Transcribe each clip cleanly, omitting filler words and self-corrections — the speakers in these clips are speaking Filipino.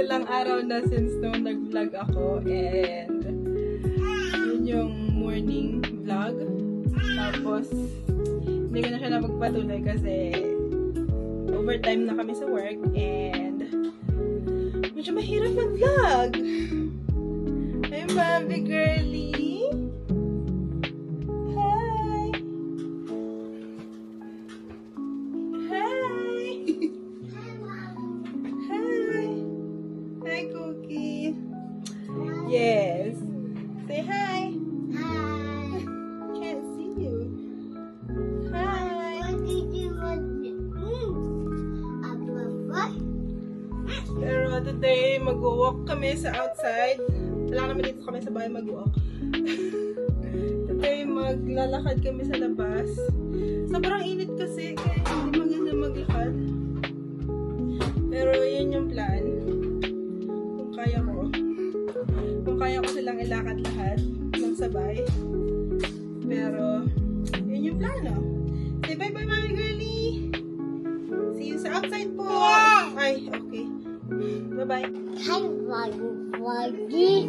Ilang araw na since nung nag-vlog ako and yun yung morning vlog. Tapos hindi ko na siya napagpatuloy kasi overtime na kami sa work and medyo mahirap mag-vlog. Hi, Bobby girlie! Hi! Hi! Hi! Hi, Cookie! Yes! Say hi! Hi. Can't see you. Hi! What did you want to do? What? Pero today, mag-walk kami sa outside. Wala naman dito kami sa bahay mag-walk. Today, maglalakad kami sa labas. Sobrang init kasi, kaya hindi maganda maglakad. Pero yun yung plan. Kung kaya ko. Kung kaya ko silang ilakad lahat ng sabay. Pero, yun yung plano. Say bye-bye, Mommy Girlie! See you sa outside po! Ay, okay. Bye-bye. Hi, Waggy.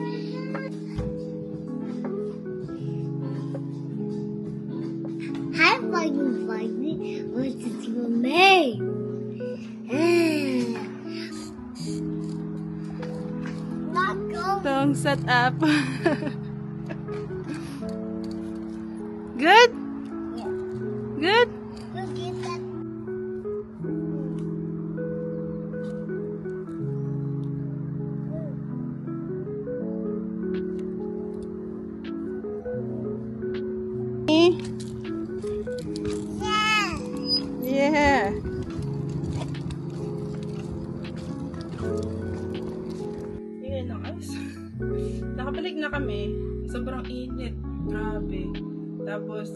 Hi, Waggy. What did you make? Not go. Itong set up. Good? Yeah. Good? Look at that. Yeah. Tingnan lang guys. Nakabalik na kami. Sobrang init. Grabe. Tapos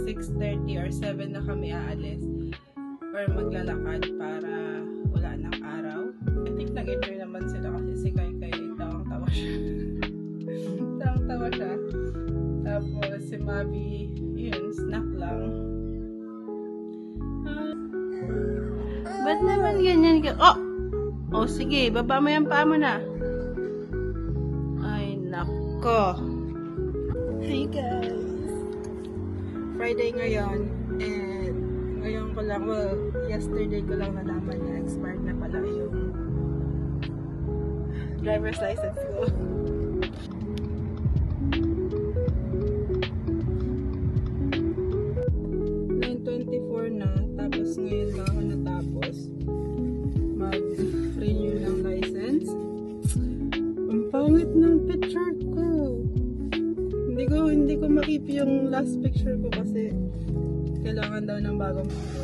6:30 or 7 na kami aalis. Or maglalakad para wala ng araw. I think nag-enjoy naman sila kasi si Kai tawang-tawa siya. Tawang-tawa siya. Tapos si Mabi, yun, snack lang. Ba't naman ganyan ka? Oh! Oh, sige. Baba mo yung paa mo na. Ay, nako. Hey, guys. Friday ngayon. And ngayon ko lang, well, yesterday ko lang nalaman na expired na pala yung driver's license ko. Na, tapos ngayon lang ako natapos mag-renew ng license. Ang pangit ng picture ko. Hindi ko makip yung last picture ko kasi kailangan daw ng bagong picture.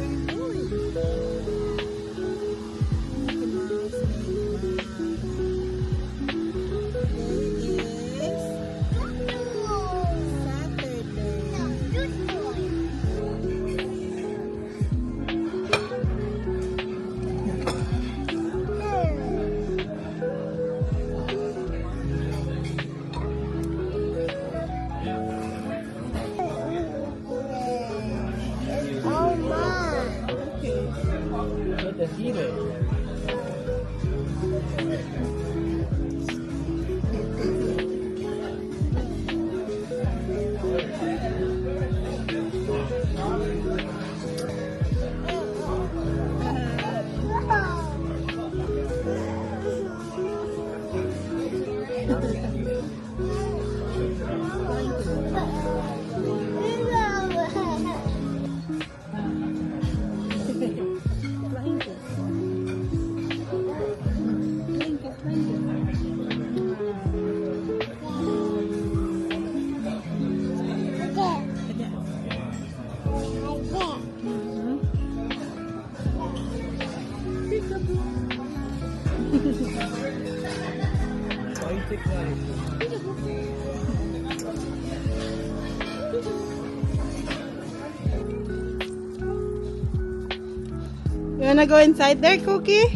You wanna go inside there, Cookie?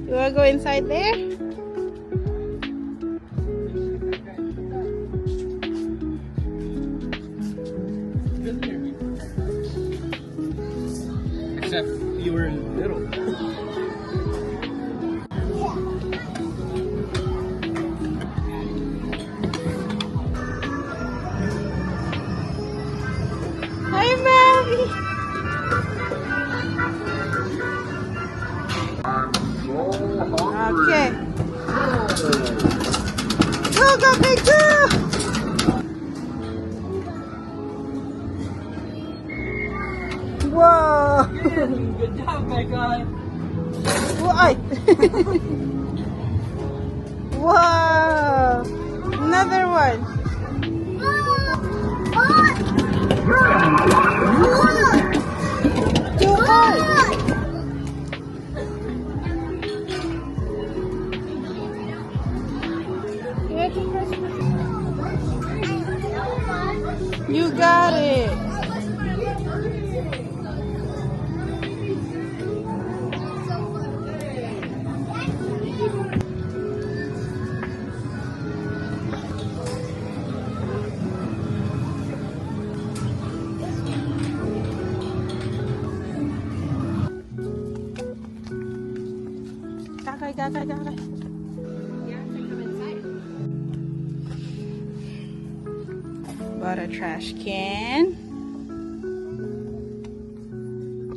You wanna go inside there? Except you were little. Hi, Mary! Okay. Go, go, go, go! Whoa! Good job, Becca. Why? Wow! Another one. Too hard. You got it. Kakay, kakay, kakay. Bought a trash can.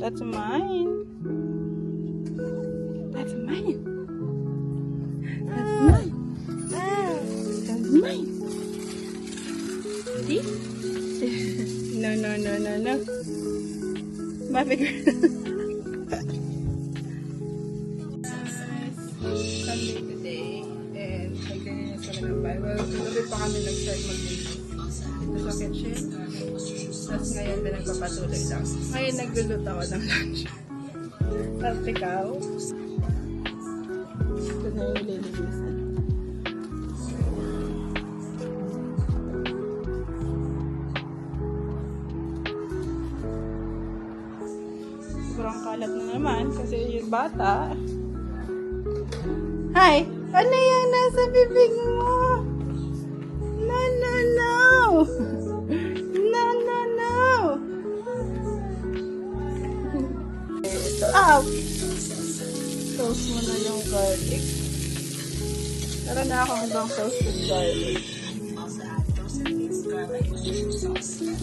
That's mine. That's mine. That's mine. That's mine. See? No, no, no, no, no. My bigger. Sunday today, and maglilinis kami ng Bible. Tuloy pa kami nag-start maglinis dito sa kitchen. Tapos ngayon din nagpapatuloy lang. Ngayon nagluluto ako ng lunch. Tapos ikaw, ito na yung nililinisan. Sobrang kalat na naman kasi yung bata. Hi! Ano yan nasa bibig mo? No, no, no! No, no, no! Ito, toast mo na yung garlic. Tara na akong ibang toasted garlic.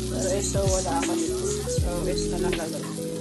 Pero ito, wala ako dito. So, ito na lang gagawin.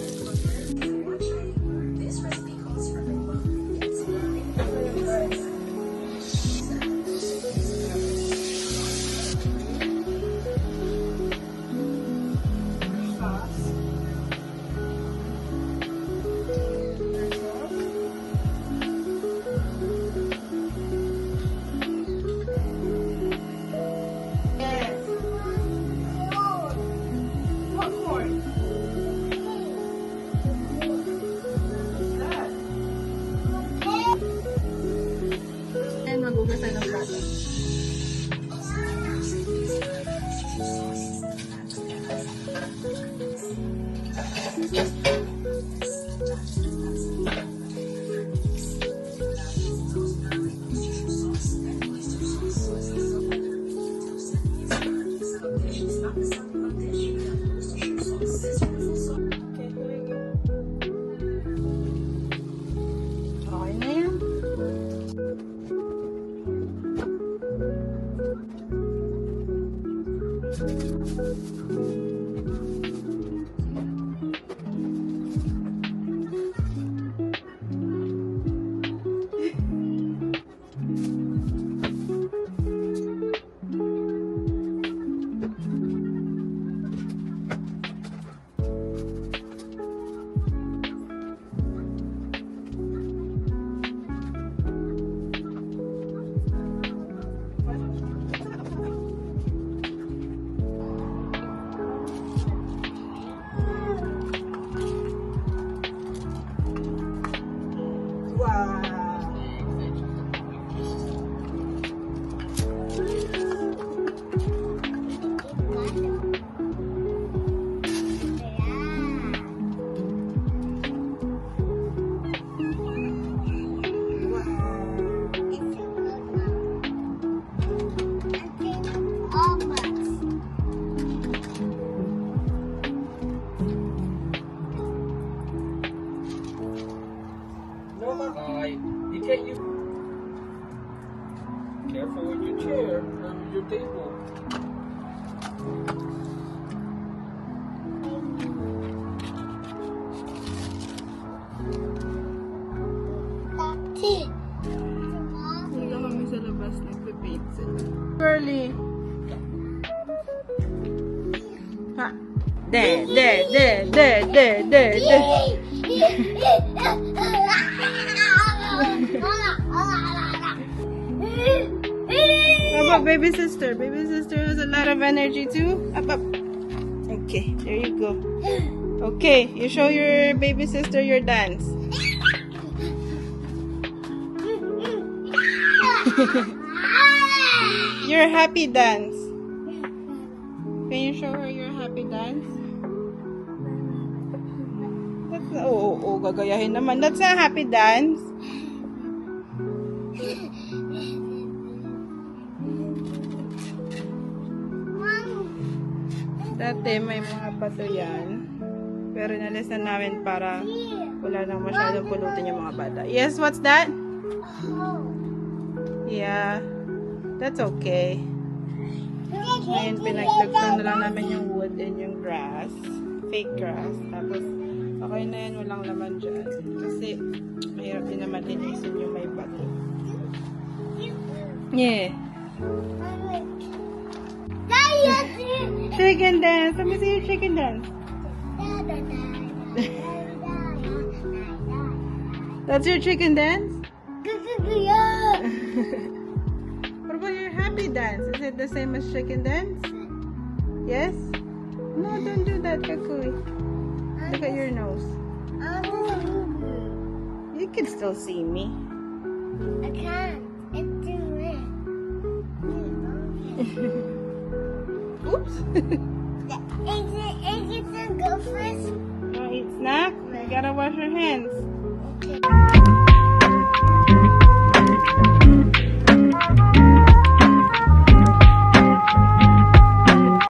Magugas tayo ng plato. Okay na yan. guy. You can't use. Careful with your chair or with your table. Wala kami sa labas, nagpe-paint sila. Curly. Ha? De. How about baby sister? Baby sister has a lot of energy too. Up. Okay, there you go. Okay, you show your baby sister your dance. Your happy dance. Can you show her your happy dance? That's gagayahin naman. That's a happy dance. Dati may mga bato yan. Pero nalis na namin para wala nang masyadong pulutin yung mga bata. Yes, what's that? Yeah. That's okay. Ngayon, pinagdagsan na lang namin yung wood and yung grass. Fake grass. Tapos, okay na yan. Walang laman dyan. Kasi, mahirap din naman linisin yung may bato. Yeah. Chicken dance. Let me see your chicken dance. That's your chicken dance? What about your happy dance? Is it the same as chicken dance? Yes? No, don't do that, Kakui. Look at your nose. You can still see me. I can't. It's too red. Oops. Is it go first? Wanna eat snack? You gotta wash your hands.